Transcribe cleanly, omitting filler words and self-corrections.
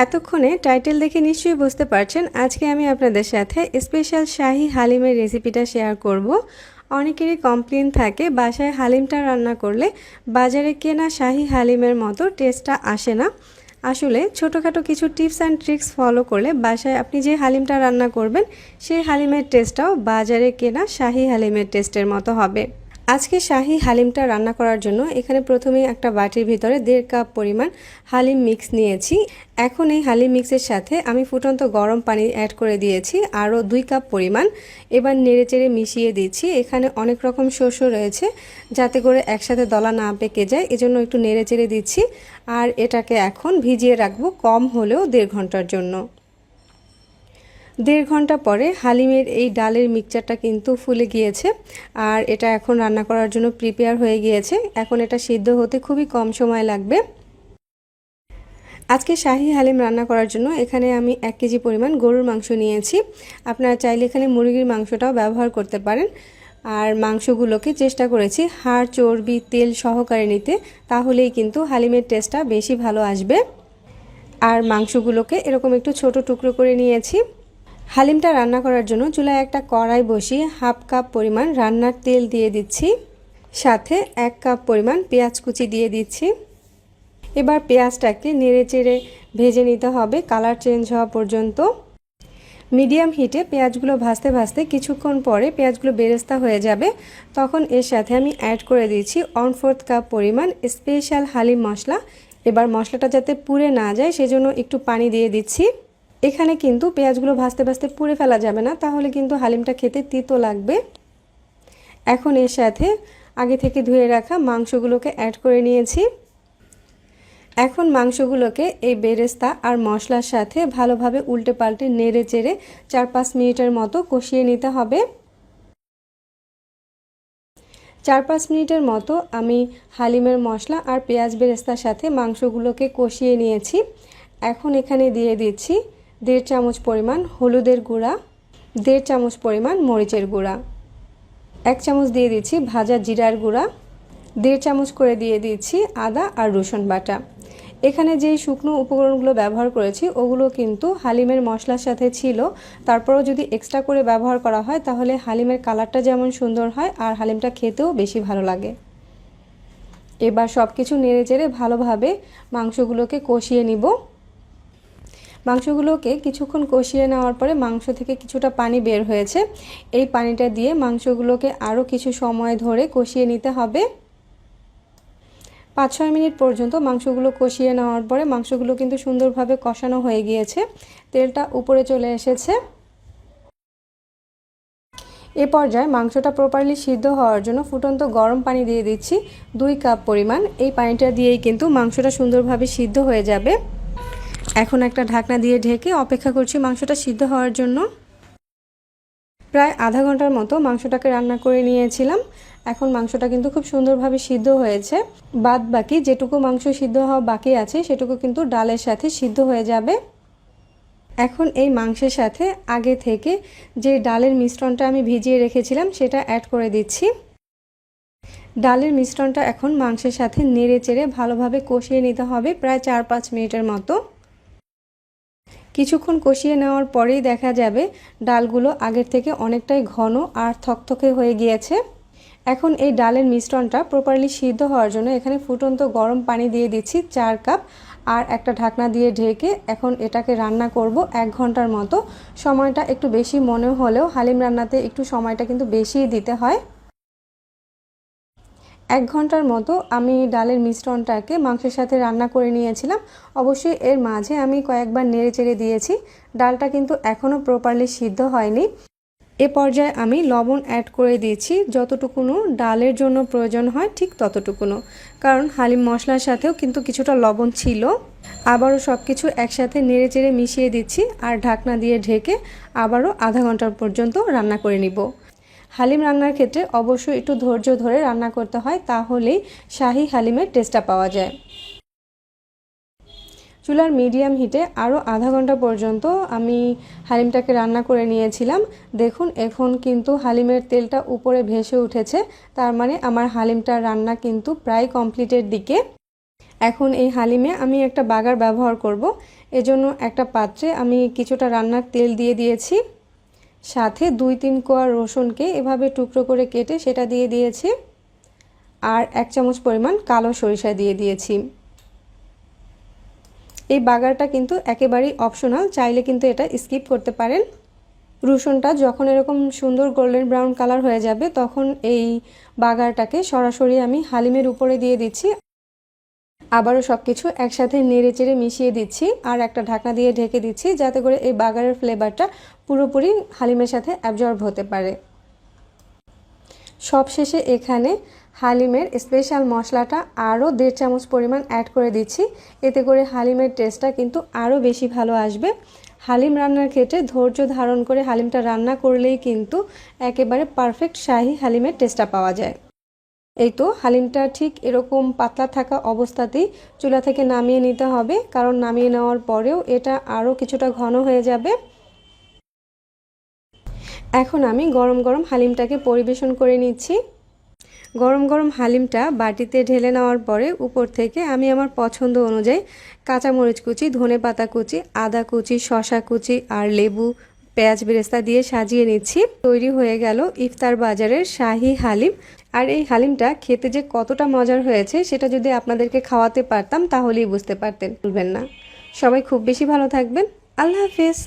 এতক্ষণে টাইটেল দেখে নিশ্চয়ই বুঝতে পারছেন আজকে আমি আপনাদের সাথে স্পেশাল শাহী হালিমের রেসিপিটা শেয়ার করব। অনেকেরই কমপ্লেন থাকে বাসায় হালিমটা রান্না করলে বাজারে কেনা শাহী হালিমের মতো টেস্টটা আসে না। আসলে ছোটোখাটো কিছু টিপস অ্যান্ড ট্রিক্স ফলো করলে বাসায় আপনি যে হালিমটা রান্না করবেন সেই হালিমের টেস্টটাও বাজারে কেনা শাহী হালিমের টেস্টের মতো হবে। আজকে শাহী হালিমটা রান্না করার জন্য এখানে প্রথমে একটা বাটির ভিতরে 1.5 কাপ পরিমাণ হালিম মিক্স নিয়েছি। এখন এই হালিম মিক্সের সাথে আমি ফুটন্ত গরম পানি অ্যাড করে দিয়েছি আরও 2 কাপ পরিমাণ। এবার নেড়েচেড়ে মিশিয়ে দিচ্ছি। এখানে অনেক রকম শস্য রয়েছে, যাতে করে একসাথে দলা না পেকে যায়, এজন্য একটু নেড়েচেড়ে দিচ্ছি। আর এটাকে এখন ভিজিয়ে রাখবো কম হলেও 1.5 ঘন্টার জন্য। 1.5 ঘন্টা পরে হালিমের এই ডালের মিক্সচারটা কিন্তু ফুলে গিয়েছে আর এটা এখন রান্না করার জন্য প্রিপেয়ার হয়ে গিয়েছে। এখন এটা সিদ্ধ হতে খুবই কম সময় লাগবে। আজকে শাহী হালিম রান্না করার জন্য এখানে আমি 1 কেজি পরিমাণ গরুর মাংস নিয়েছি। আপনারা চাইলে এখানে মুরগির মাংসটাও ব্যবহার করতে পারেন। আর মাংসগুলোকে চেষ্টা করেছি হাড় চর্বি তেল সহকারে নিতে, তাহলেই কিন্তু হালিমের টেস্টটা বেশি ভালো আসবে। আর মাংসগুলোকে এরকম একটু ছোট টুকরো করে নিয়েছি। হালিমটা রান্না করার জন্য চুলায় একটা কড়াই বসিয়ে 1/2 কাপ পরিমাণ রান্নার তেল দিয়ে দিচ্ছি, সাথে 1 কাপ পরিমাণ পেঁয়াজ কুচি দিয়ে দিচ্ছি। এবার পেঁয়াজটাকে নেড়েচেড়ে ভেজে নিতে হবে কালার চেঞ্জ হওয়া পর্যন্ত। মিডিয়াম হিটে পেঁয়াজগুলো ভাজতে ভাজতে কিছুক্ষণ পরে পেঁয়াজগুলো বেরেস্তা হয়ে যাবে, তখন এর সাথে আমি অ্যাড করে দিচ্ছি 1/4 কাপ পরিমাণ স্পেশাল হালিম মশলা। এবার মশলাটা যাতে পুড়ে না যায় সেজন্য একটু পানি দিয়ে দিচ্ছি। এখানে কিন্তু পেঁয়াজগুলো ভাজতে ভাজতে পুড়ে ফেলা যাবে না, তাহলে কিন্তু হালিমটা খেতে তিতো লাগবে। এখন এর সাথে আগে থেকে ধুয়ে রাখা মাংসগুলোকে অ্যাড করে নিয়েছি। এখন মাংসগুলোকে এই বেরেস্তা আর মশলার সাথে ভালোভাবে উল্টে পাল্টে নেড়ে চেড়ে 4-5 মিনিটের মতো কষিয়ে নিতে হবে। 4-5 মিনিটের মতো আমি হালিমের মশলা আর পেঁয়াজ বেরেস্তার সাথে মাংসগুলোকে কষিয়ে নিয়েছি। এখন এখানে দিয়ে দিচ্ছি 1.5 চামচ পরিমাণ হলুদের গুঁড়া, 1.5 চামচ পরিমাণ মরিচের গুঁড়া, 1 চামচ দিয়ে দিচ্ছি ভাজা জিরার গুঁড়া, 1.5 চামচ করে দিয়ে দিচ্ছি আদা আর রসুন বাটা। এখানে যেই শুকনো উপকরণগুলো ব্যবহার করেছি ওগুলো কিন্তু হালিমের মশলার সাথে ছিল, তারপরেও যদি এক্সট্রা করে ব্যবহার করা হয় তাহলে হালিমের কালারটা যেমন সুন্দর হয় আর হালিমটা খেতেও বেশি ভালো লাগে। এবার সব কিছু নেড়েচেড়ে ভালোভাবে মাংসগুলোকে কষিয়ে নিব। মাংসগুলোকে কিছুক্ষণ কষিয়ে নেওয়ার পরে মাংস থেকে কিছুটা পানি বের হয়েছে। এই পানিটা দিয়ে মাংসগুলোকে আরও কিছু সময় ধরে কষিয়ে নিতে হবে। 5-6 মিনিট পর্যন্ত মাংসগুলো কষিয়ে নেওয়ার পরে মাংসগুলো কিন্তু সুন্দরভাবে কষানো হয়ে গিয়েছে, তেলটা উপরে চলে এসেছে। এ পর্যায়ে মাংসটা প্রপারলি সিদ্ধ হওয়ার জন্য ফুটন্ত গরম পানি দিয়ে দিচ্ছি 2 কাপ পরিমাণ। এই পানিটা দিয়েই কিন্তু মাংসটা সুন্দরভাবে সিদ্ধ হয়ে যাবে। এখন একটা ঢাকনা দিয়ে ঢেকে অপেক্ষা করছি মাংসটা সিদ্ধ হওয়ার জন্য। প্রায় আধা ঘন্টার মতো মাংসটাকে রান্না করে নিয়েছিলাম। এখন মাংসটা কিন্তু খুব সুন্দরভাবে সিদ্ধ হয়েছে। বাদ বাকি যেটুকু মাংস সিদ্ধ হওয়া বাকি আছে সেটুকু কিন্তু ডালের সাথে সিদ্ধ হয়ে যাবে। এখন এই মাংসের সাথে আগে থেকে যে ডালের মিশ্রণটা আমি ভিজিয়ে রেখেছিলাম সেটা অ্যাড করে দিচ্ছি। ডালের মিশ্রণটা এখন মাংসের সাথে নেড়ে চেড়ে ভালোভাবে কষিয়ে নিতে হবে প্রায় 4-5 মিনিটের মতো। কিছুক্ষণ কষিয়ে নেওয়ার পরেই দেখা যাবে ডালগুলো আগের থেকে অনেকটাই ঘন আর থকথকে হয়ে গিয়েছে। এখন এই ডালের মিশ্রণটা প্রপারলি সিদ্ধ হওয়ার জন্য এখানে ফুটন্ত গরম পানি দিয়ে দিচ্ছি 4 কাপ, আর একটা ঢাকনা দিয়ে ঢেকে এখন এটাকে রান্না করব 1 ঘন্টার মতো। সময়টা একটু বেশি মনে হলেও হালিম রান্নাতে একটু সময়টা কিন্তু বেশিই দিতে হয়। 1 ঘন্টার মতো আমি ডালের মিশ্রণটাকে মাংসের সাথে রান্না করে নিয়েছিলাম। অবশ্যই এর মাঝে আমি কয়েকবার নেড়েচেড়ে দিয়েছি। ডালটা কিন্তু এখনও প্রপারলি সিদ্ধ হয়নি। এ পর্যায়ে আমি লবণ অ্যাড করে দিয়েছি যতটুকুনো ডালের জন্য প্রয়োজন হয় ঠিক ততটুকুনো, কারণ হালিম মশলার সাথেও কিন্তু কিছুটা লবণ ছিল। আবারও সব কিছু একসাথে নেড়েচেড়ে মিশিয়ে দিচ্ছি আর ঢাকনা দিয়ে ঢেকে আবারও আধা ঘন্টা পর্যন্ত রান্না করে নিব। হালিম রান্নার ক্ষেত্রে অবশ্যই একটু ধৈর্য ধরে রান্না করতে হয়, তাহলেই শাহী হালিমের টেস্টটা পাওয়া যায়। চুলার মিডিয়াম হিটে আরও আধা ঘন্টা পর্যন্ত আমি হালিমটাকে রান্না করে নিয়েছিলাম। দেখুন এখন কিন্তু হালিমের তেলটা উপরে ভেসে উঠেছে, তার মানে আমার হালিমটা রান্না কিন্তু প্রায় কমপ্লিটের দিকে। এখন এই হালিমে আমি একটা বাগার ব্যবহার করব। এজন্য একটা পাত্রে আমি কিছুটা রান্নার তেল দিয়ে দিয়েছি, সাথে 2-3 কোয়া রসুনকে এভাবে টুকরো করে কেটে সেটা দিয়ে দিয়েছি, আর 1 চামচ পরিমাণ কালো সরিষা দিয়ে দিয়েছি। এই বাগারটা কিন্তু একেবারেই অপশনাল, চাইলে কিন্তু এটা স্কিপ করতে পারেন। রসুনটা যখন এরকম সুন্দর গোল্ডেন ব্রাউন কালার হয়ে যাবে তখন এই বাগারটাকে সরাসরি আমি হালিমের উপরে দিয়ে দিচ্ছি। আবারও সব কিছু একসাথে নেড়েচেড়ে মিশিয়ে দিচ্ছি আর একটা ঢাকনা দিয়ে ঢেকে দিচ্ছি, যাতে করে এই বাগারের ফ্লেভারটা পুরোপুরি হালিমের সাথে অ্যাবজর্ব হতে পারে। সবশেষে এখানে হালিমের স্পেশাল মশলাটা আরও 1.5 চামচ পরিমাণ অ্যাড করে দিচ্ছি। এতে করে হালিমের টেস্টটা কিন্তু আরও বেশি ভালো আসবে। হালিম রান্নার ক্ষেত্রে ধৈর্য ধারণ করে হালিমটা রান্না করলেই কিন্তু একেবারে পারফেক্ট শাহি হালিমের টেস্টটা পাওয়া যায়। এই তো হালিমটা ঠিক এরকম পাতলা থাকা অবস্থাতেই চুলা থেকে নামিয়ে নিতে হবে, কারণ নামিয়ে নেওয়ার পরেও এটা আরও কিছুটা ঘন হয়ে যাবে। এখন আমি গরম গরম হালিমটাকে পরিবেশন করে নিচ্ছি। গরম গরম হালিমটা বাটিতে ঢেলে নেওয়ার পরে উপর থেকে আমি আমার পছন্দ অনুযায়ী কাঁচামরিচ কুচি, ধনেপাতা কুচি, আদা কুচি, শসা কুচি আর লেবু, পেঁয়াজ বেরেস্তা দিয়ে সাজিয়ে নিচ্ছি। তৈরি হয়ে গেল ইফতার বাজারের শাহি হালিম। আর এই হালিমটা খেতে যে কতটা মজার হয়েছে সেটা যদি আপনাদেরকে খাওয়াতে পারতাম তাহলেই বুঝতে পারতেন। ভুলবেন না। সবাই খুব বেশি ভালো থাকবেন। আল্লাহ হাফেজ।